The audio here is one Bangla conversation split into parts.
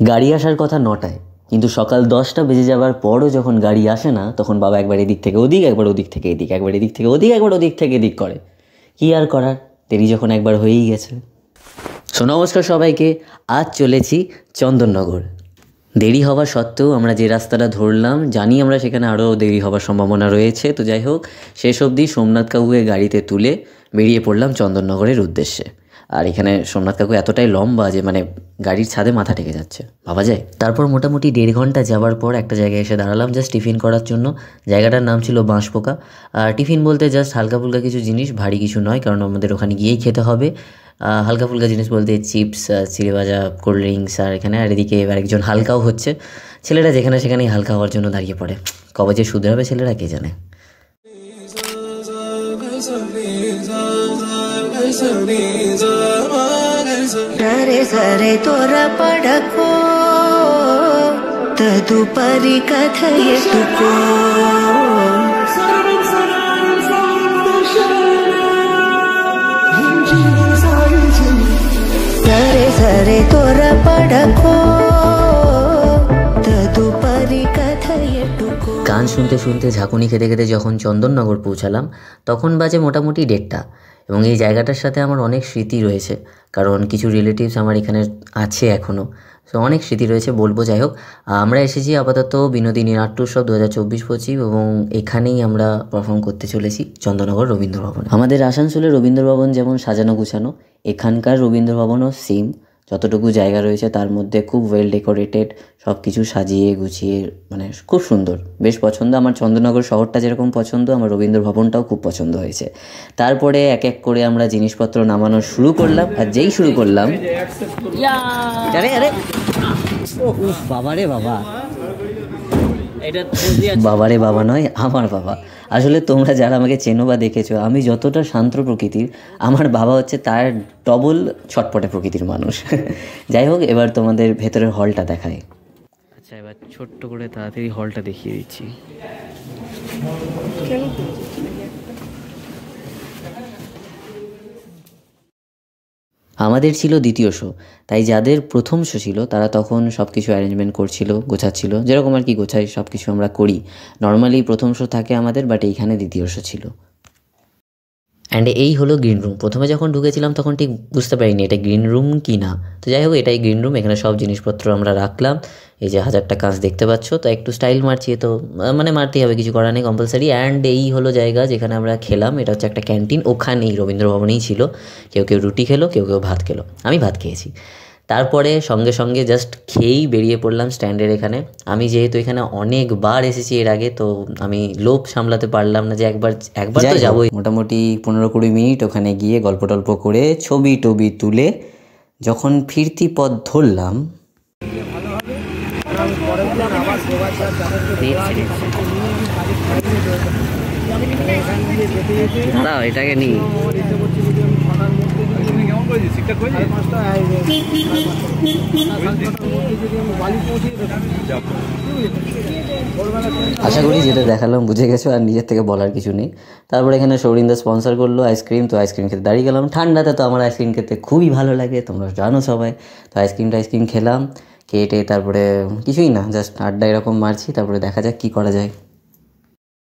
গাড়ি আসার কথা 9টায়, কিন্তু সকাল 10টা বেজে যাওয়ার পরও যখন গাড়ি আসে না, তখন বাবা একবার এদিক থেকে ওদিক, একবার ওদিক থেকে এদিক, একবার এদিক থেকে ওদিক, একবার ওদিক থেকে এদিক করে। কী আর করার, দেরি যখন একবার হয়েই গেছে। সো নমস্কার সবাইকে, আজ চলেছি চন্দননগর। দেরি হওয়া সত্ত্বেও আমরা যে রাস্তাটা ধরলাম, জানি আমরা সেখানে আরও দেরি হওয়ার সম্ভাবনা রয়েছে। তো যাই হোক, শেষ অবধি সোমনাথ কাকুকে গাড়িতে তুলে বেরিয়ে পড়লাম চন্দননগরের উদ্দেশ্যে। আর এখানে সোমনাথ কাকু এতটাই লম্বা যে মানে গাড়ির ছাদে মাথা টেকে যাচ্ছে, ভাবা যায়। তারপর মোটামুটি 1.5 ঘন্টা যাওয়ার পর একটা জায়গায় এসে দাঁড়ালাম জাস্ট টিফিন করার জন্য। জায়গাটার নাম ছিল বাঁশপোকা। আর টিফিন বলতে জাস্ট হালকা ফুলকা কিছু জিনিস, ভারী কিছু নয়, কারণ আমাদের ওখানে গিয়েই খেতে হবে। হালকা ফুলকা জিনিস বলতে চিপস, চিড়ে ভাজা, কোল্ড ড্রিঙ্কস, আর এখানে আর এদিকে এবার একজন হালকাও হচ্ছে। ছেলেরা যেখানে সেখানেই হালকা হওয়ার জন্য দাঁড়িয়ে পড়ে। কবে যে শুধরাবে ছেলেরা কে জানে। సరే సరే త్వరపడకో తదుపరి కథ ఎత్తుకో సరే సరే త్వరపడకో తదుపరి కథ ఎత్తుకో। গান শুনতে শুনতে ঝাঁকুনি খেতে খেতে যখন চন্দননগর পৌঁছালাম, তখন বাজে মোটামুটি 1:30। এবং এই জায়গাটার সাথে আমার অনেক স্মৃতি রয়েছে, কারণ কিছু রিলেটিভস আমার এখানে আছে এখনও। সো অনেক স্মৃতি রয়েছে বলবো। যাই হোক, আমরা এসেছি আপাতত বিনোদিনী নাট্য উৎসব 2024-25, এবং এখানেই আমরা পারফর্ম করতে চলেছি চন্দননগর রবীন্দ্র ভবন। আমাদের আসানসোলের রবীন্দ্র ভবন যেমন সাজানো গুছানো, এখানকার রবীন্দ্র ভবনও সেম। যতটুকু জায়গা রয়েছে তার মধ্যে খুব ওয়েল ডেকোরেটেড, সব কিছু সাজিয়ে গুছিয়ে, মানে খুব সুন্দর, বেশ পছন্দ। আমার চন্দননগর শহরটা যেরকম পছন্দ, আমার রবীন্দ্র ভবনটাও খুব পছন্দ হয়েছে। তারপরে এক এক করে আমরা জিনিসপত্র নামানো শুরু করলাম, আর যেই শুরু করলাম, আরে আরে বাবারে বাবা, বাবারে বাবা নয়, আমার বাবা। আসলে তোমরা যারা আমাকে চেনো বা দেখেছো, আমি যতটা শান্ত প্রকৃতির, আমার বাবা হচ্ছে তার ডবল ছটপটে প্রকৃতির মানুষ। যাই হোক, এবার তোমাদের ভেতরের হলটা দেখায়। আচ্ছা, এবার ছোট্ট করে তাড়াতাড়ি হলটা দেখিয়ে দিচ্ছি। আমাদের ছিল দ্বিতীয় শো, তাই যাদের প্রথম শো ছিল তারা তখন সব কিছু অ্যারেঞ্জমেন্ট করছিল, গোছাচ্ছিল, যেরকম আর কি গোছাই সব কিছু আমরা করি। নর্মালি প্রথম শো থাকে আমাদের, বাট এইখানে দ্বিতীয় শো ছিল। অ্যান্ড এই হলো গ্রিন রুম। প্রথমে যখন ঢুকেছিলাম তখন ঠিক বুঝতে পারিনি এটা গ্রিন রুম কি না। তো যাই হোক, এটাই গ্রিন রুম। এখানে সব জিনিসপত্র আমরা রাখলাম। এই যে 1000টা কাঁচ দেখতে পাচ্ছ, তো একটু স্টাইল মারছি, তো মানে মারতেই হবে, কিছু করার নেই, কম্পালসারি। অ্যান্ড এই হলো জায়গা যেখানে আমরা খেলাম। এটা হচ্ছে একটা ক্যান্টিন, ওখানেই রবীন্দ্র ভবনেই ছিল। কেউ কেউ রুটি খেলো, কেউ কেউ ভাত খেলো, আমি ভাত খেয়েছি। তারপরে সঙ্গে সঙ্গে জাস্ট খেয়েই বেরিয়ে পড়লাম স্ট্যান্ডের এখানে। আমি যেহেতু এখানে অনেকবার এসেছি এর আগে, তো আমি লোভ সামলাতে পারলাম না যে একবার তো যাবোই। মোটামুটি 15-20 মিনিট ওখানে গিয়ে গল্প টল্প করে ছবি টবি তুলে যখন ফিরতি পথ ধরলাম, দাঁড়াও এটাকে নিই। আশা করি যেটা দেখালাম বুঝে গেছো, আর নিজের থেকে বলার কিছু নেই। তারপরে এখানে সৌরিন্দা স্পন্সর করলো আইসক্রিম, তো আইসক্রিম খেতে দাঁড়িয়ে গেলাম। ঠান্ডাতে তো আমার আইসক্রিম খেতে খুবই ভালো লাগে, তোমরা জানো সবাই। তো আইসক্রিম খেলাম, কেটে তারপরে কিছুই না, জাস্ট আড্ডা এরকম মারছি। তারপরে দেখা যাক কী করা যায়।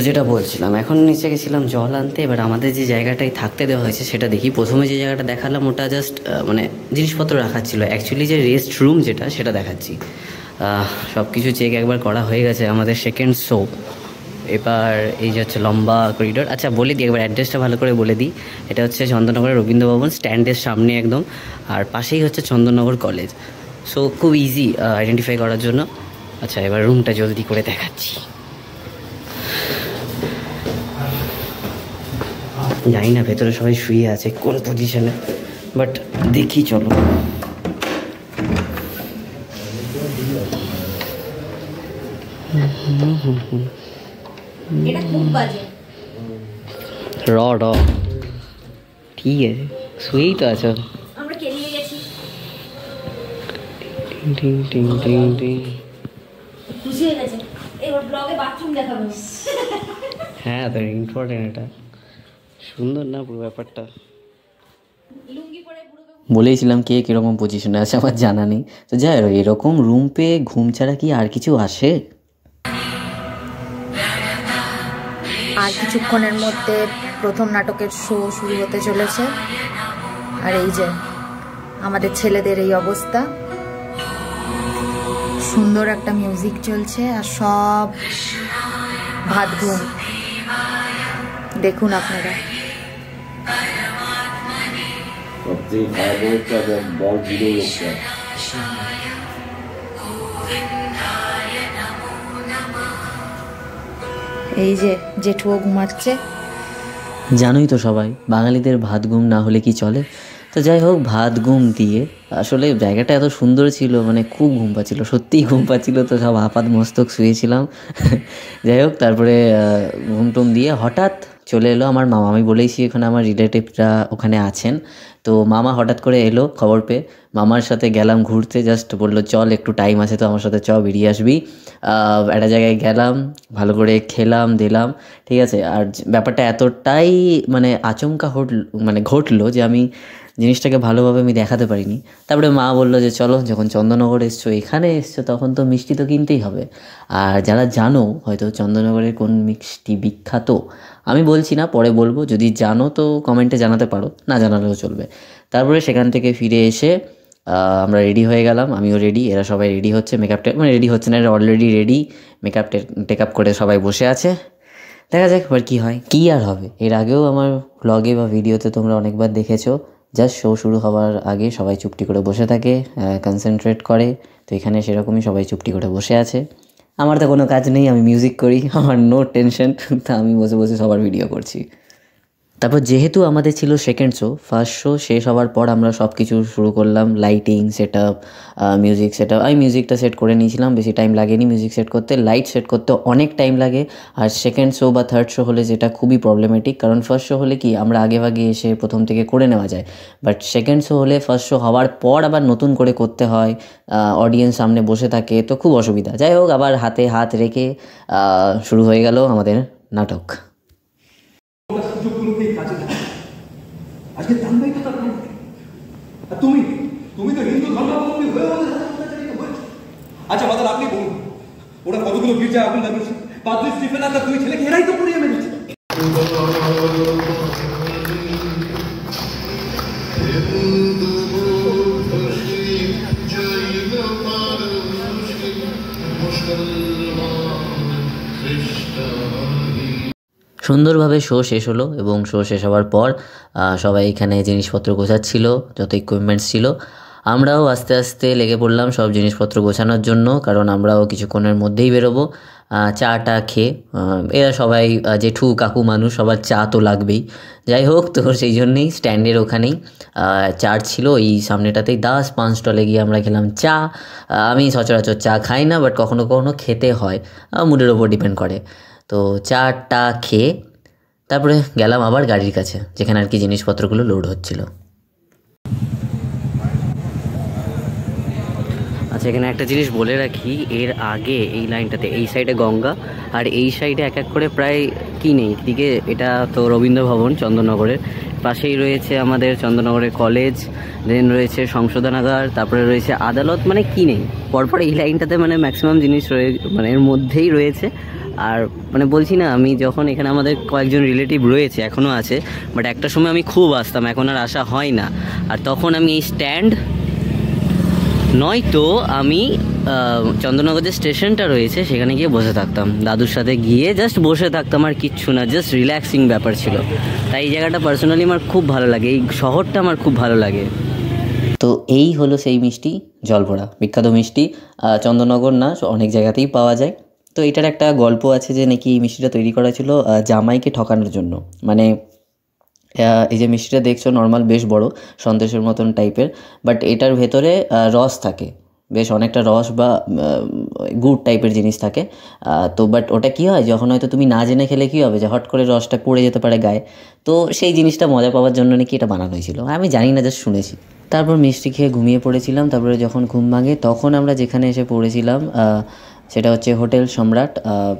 যেটা বলছিলাম, এখন নিচে গেছিলাম জল আনতে। এবার আমাদের যে জায়গাটায় থাকতে দেওয়া হয়েছে সেটা দেখি। প্রথমে যে জায়গাটা দেখালাম ওটা জাস্ট মানে জিনিসপত্র রাখার ছিল, অ্যাকচুয়ালি যে রেস্ট রুম যেটা সেটা দেখাচ্ছি। সব কিছু চেক একবার করা হয়ে গেছে। আমাদের সেকেন্ড শো। এবার এই যে হচ্ছে লম্বা করিডোর। আচ্ছা বলে দিই একবার, অ্যাড্রেসটা ভালো করে বলে দিই। এটা হচ্ছে চন্দননগরের রবীন্দ্র ভবন স্ট্যান্ডের সামনে একদম, আর পাশেই হচ্ছে চন্দননগর কলেজ। সো খুব ইজি আইডেন্টিফাই করার জন্য। আচ্ছা, এবার রুমটা জলদি করে দেখাচ্ছি। জানি না ভেতরে সবাই শুয়ে আছে কোন পজিশনে, বাট দেখি চলো। র ঠিক আছে, শুয়েই তো আছো। হ্যাঁ, তো ইম্পর্টেন্ট, এটা সুন্দর না পুরো ব্যাপারটা। লুঙ্গি পরে পুরো বলেইছিলাম কে কীরকম পজিশনে আছে আমার জানা নেই। তো যাই হোক, এরকম রুম পেয়ে ঘুম ছাড়া কি আর কিছু আসে? আর কিছুক্ষণের মধ্যে প্রথম নাটকের শো শুরু হতে চলেছে। আর এই যে আমাদের ছেলেদের এই অবস্থা, সুন্দর একটা মিউজিক চলছে আর সব ভাত ঘুম। দেখুন আপনারা। এই যে জেঠুও ঘুমাচ্ছে। জানোই তো সবাই, বাঙালিদের ভাত ঘুম না হলে কি চলে। তো যাই হোক, ভাত ঘুম দিয়ে আসলে জায়গাটা এত সুন্দর ছিল, মানে খুব ঘুম পাচ্ছিল, সত্যিই ঘুম পাচ্ছিল। তো সব আপাত মস্তক শুয়েছিলাম। যাই হোক, তারপরে ঘুম টুম দিয়ে হঠাৎ চলে এলো আমার মামা। আমি বলেইছি এখানে আমার রিলেটিভরা ওখানে আছেন। তো মামা হঠাৎ করে এলো খবর পেয়ে। মামার সাথে গেলাম ঘুরতে, জাস্ট বললো চল একটু টাইম আছে তো আমার সাথে বেরিয়ে আসবি। একটা জায়গায় গেলাম, ভালো করে খেলাম দিলাম, ঠিক আছে। আর ব্যাপারটা এতটাই মানে আচমকা ঘটলো যে আমি জিনিসটাকে ভালোভাবে আমি দেখাতে পারিনি। তারপরে মা বললো যে চলো, যখন চন্দননগর এসছো, এখানে এসছো, তখন তো মিষ্টি তো কিনতেই হবে। আর যারা জানো হয়তো চন্দননগরের কোন মিষ্টি বিখ্যাত, আমি বলছি না, পরে বলবো। যদি জানো তো কমেন্টে জানাতে পারো, না জানালেও চলবে। তারপরে সেখান থেকে ফিরে এসে আমরা রেডি হয়ে গেলাম, আমিও রেডি, এরা সবাই রেডি হচ্ছে। রেডি হচ্ছে না, এরা অলরেডি রেডি, টেকআপ করে সবাই বসে আছে। দেখা যাক এবার কী হয়। কী আর হবে, এর আগেও আমার ব্লগে বা ভিডিওতে তোমরা অনেকবার দেখেছো, জাস্ট শো শুরু হওয়ার আগে সবাই চুপটি করে বসে থাকে, কনসেন্ট্রেট করে। তো এখানে সেরকমই সবাই চুপটি করে বসে আছে। আমার তো কোনো কাজ নেই, আমি মিউজিক করি, আমার নো টেনশন। তা আমি বসে বসে সবার ভিডিও করছি। তারপর যেহেতু আমাদের ছিল সেকেন্ড শো, ফার্স্ট শো শেষ হওয়ার পর আমরা সব কিছু শুরু করলাম, lighting set up, music set up. আমি মিউজিকটা সেট করে নিয়েছিলাম, বেশি টাইম লাগেনি মিউজিক সেট করতে। লাইট সেট করতে অনেক টাইম লাগে। আর সেকেন্ড শো বা থার্ড শো হলে যেটা খুবই প্রবলেমেটিক, কারণ ফার্স্ট শো হলে কি আমরা আগে এসে প্রথম থেকে করে নেওয়া যায়, বাট সেকেন্ড শো হলে ফার্স্ট শো হওয়ার পর আবার নতুন করে করতে হয়, অডিয়েন্স সামনে বসে থাকে, তো খুব অসুবিধা। যাই হোক, আবার হাতে হাত রেখে শুরু হয়ে গেল আমাদের নাটক। আজকে জানবেই তো তার আর তুমি তো হিন্দু ধর্মাবলম্বী হয়ে আচ্ছা বাদল, আপনি বলুন ওরা কতগুলো গির্জা আগুন লাগিয়েছে? পাদ্রী স্টিফেন আর তার দুই ছেলেকে এরাই তো পুড়িয়ে মেরেছে। সুন্দরভাবে শো শেষ হলো এবং শো শেষ হওয়ার পর সবাই এখানে জিনিসপত্র গোছাচ্ছিল, যত ইকুইপমেন্টস ছিল। আমরাও আস্তে আস্তে লেগে পড়লাম সব জিনিসপত্র গোছানোর জন্য, কারণ আমরাও কিছুক্ষণের মধ্যেই বেরোবো। চাটা খেয়ে এরা সবাই জেঠু কাকু মানুষ, সবার চা তো লাগবেই। যাই হোক, তো সেই জন্যেই স্ট্যান্ডের ওখানেই চার ছিল, এই সামনেটাতেই দাস পান স্টলে গিয়ে আমরা খেলাম চা। আমি সচরাচর চা খাই না, বাট কখনো কখনো খেতে হয়, মুডের ওপর ডিপেন্ড করে। তো চাটা খেয়ে তারপরে গেলাম আবার গাড়ির কাছে, যেখানে আর কি জিনিসপত্রগুলো লোড হচ্ছিল। আচ্ছা, এখানে একটা জিনিস বলে রাখি, এর আগে এই লাইনটাতে এই সাইডে গঙ্গা আর এই সাইডে এক এক করে প্রায় কি নেই দিকে, এটা তো রবীন্দ্র ভবন চন্দননগরের পাশেই রয়েছে আমাদের চন্দননগরের কলেজ, দেন রয়েছে সংশোধনাগার, তারপরে রয়েছে আদালত, মানে কি নেই পরপর এই লাইনটাতে, মানে ম্যাক্সিমাম জিনিস মানে এর মধ্যেই রয়েছে। আর মানে বলছি না, আমি যখন এখানে আমাদের কয়েকজন রিলেটিভ রয়েছে, এখনও আছে, বাট একটা সময় আমি খুব আসতাম, এখন আর আসা হয় না। আর তখন আমি এই স্ট্যান্ড নয়তো আমি চন্দননগর যে স্টেশনটা রয়েছে সেখানে গিয়ে বসে থাকতাম, দাদুর সাথে গিয়ে জাস্ট বসে থাকতাম, আর কিচ্ছু না, জাস্ট রিল্যাক্সিং ব্যাপার ছিল। তাই এই জায়গাটা পার্সোনালি আমার খুব ভালো লাগে, এই শহরটা আমার খুব ভালো লাগে। তো এই হলো সেই মিষ্টি, জলভরা বিখ্যাত মিষ্টি। চন্দননগর না, অনেক জায়গাতেই পাওয়া যায়। তো এটার একটা গল্প আছে যে নাকি এই মিষ্টিটা তৈরি করা ছিল জামাইকে ঠকানোর জন্য। মানে এই যে মিষ্টিটা দেখছো নর্মাল বেশ বড় সন্দেশের মতন টাইপের, বাট এটার ভেতরে রস থাকে, বেশ অনেকটা রস বা গুড় টাইপের জিনিস থাকে। তো বাট ওটা কী হয়, যখন হয়তো তুমি না জেনে খেলে কী হবে, যে হট করে রসটা পড়ে যেতে পারে গায়ে, তো সেই জিনিসটা মজা পাওয়ার জন্য নাকি এটা বানানো হয়েছিল, আমি জানি না, জাস্ট শুনেছি। তারপর মিষ্টি খেয়ে ঘুমিয়ে পড়েছিলাম। তারপরে যখন ঘুম ভাঙে তখন আমরা যেখানে এসে পড়েছিলাম সেটা হচ্ছে হোটেল সম্রাট,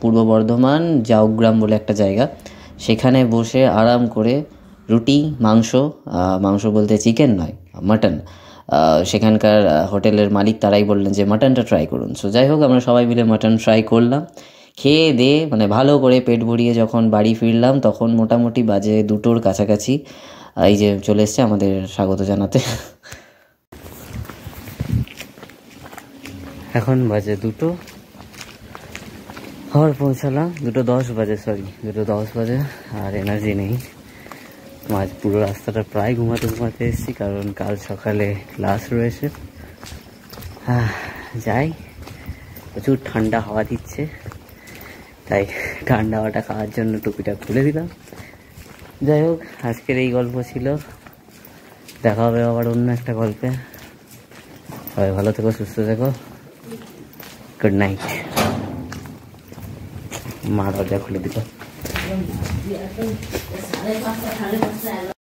পূর্ব বর্ধমান জাউগ্রাম বলে একটা জায়গা। সেখানে বসে আরাম করে রুটি, মাংস বলতে চিকেন নয়, মাটন। সেখানকার হোটেলের মালিক তারাই বললেন যে মাটনটা ট্রাই করুন। সো যাই হোক আমরা সবাই মিলে মাটন ট্রাই করলাম, খেয়ে দিয়ে মানে ভালো করে পেট ভরিয়ে যখন বাড়ি ফিরলাম তখন মোটামুটি বাজে 2টোর কাছাকাছি। এই যে চলে এসছে আমাদের স্বাগত জানাতে। এখন বাজে 2টো, আবার পৌঁছালাম 2:10 বাজে, 2:10 বাজে। আর এনার্জি নেই, আজ পুরো রাস্তাটা প্রায় ঘুমাতে এসেছি, কারণ কাল সকালে ক্লাস রয়েছে। যাই, প্রচুর ঠান্ডা হাওয়া দিচ্ছে, তাই ঠান্ডা হাওয়াটা খাওয়ার জন্য টুপিটা খুলে দিলাম। যাই হোক, আজকের এই গল্প ছিল, দেখা হবে আবার অন্য একটা গল্পে। সবাই ভালো থেকো, সুস্থ থেকো, গুড নাইট। মা দরজা খুলে দিল।